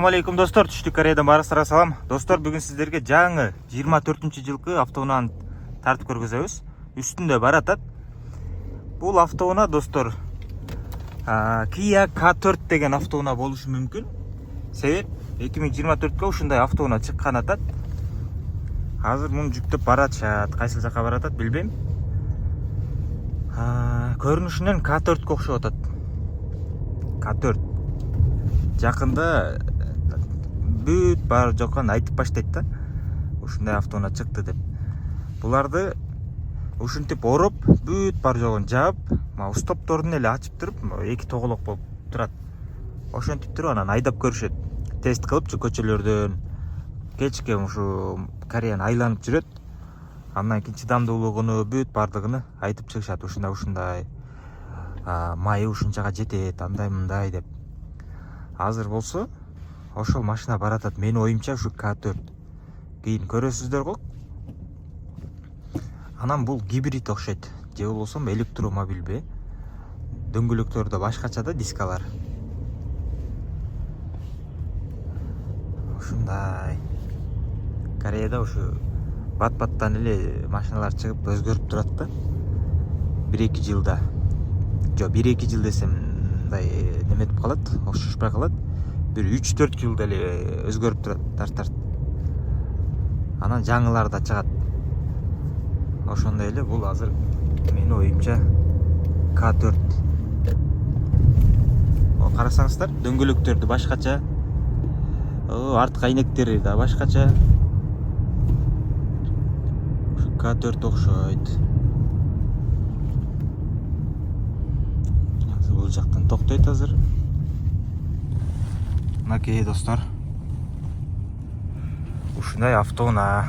Алейкум достор, түштүк Кореядан барыңыздарга салам. Достор, бүгүн сиздерге жаңы 24-жылкы автоунааны тартып көргөзөбүз. Үстүндө баратат. Бул автоунаа достор Kia K4 деген автоунаа болушу мүмкүн. Себеп 2024-кө ушундай автоунаа чыккан атат. Азыр муну жүктөп баратышат. Кайсыл жака баратат билбейм. Көрүнүшүнөн K4-кө окшоп атат. K4 жакында бүт бар жокон айтып баштайт да. Ушундай автоунаа чыкты деп. Буларды ушинтип ороп, бүт бар жогон жаап, устопторун эле ачып туруп, эки тоголок болуп турат. Ошентип туруп анан айдап көрүшөт. Тест кылыпчы көчөлөрдөн. Кечке ушу Кореяны айланып жүрөт. Андан кийин чыдамдуулугуну, бүт бардыгын айтып чыгышат. Ушундай майы ушунчага жетет, андай мындай деп. Азыр болсо ошол машина баратат. Менин оюмча ушу K4. Кийин көрөсүздөр го. Анан бул гибрид окшойт. Же болбосо электромобилби. Дөңгөлөктөрү да башкача да, дискалар. Ушундай. Кореяда ушу бат-баттан эле машиналар чыгып өзгөрүп турат да. 1-2 жылда. Жок, 1-2 жыл десем мындай неметип калат, окшошпой калат. Bir 3-4 жылда эле өзгөрүп турат, тарт. Анан жаңылар да чыгат. Ошондой эле бул азыр менин оюмча K4. Карасаңыздар, дөңгөлөктөрдү башкача, арткы айнектери да башкача. Ушу K4 окшойт. Азыр бул жактан токтойт азыр. Мынакей достор, ушундай автоунаа.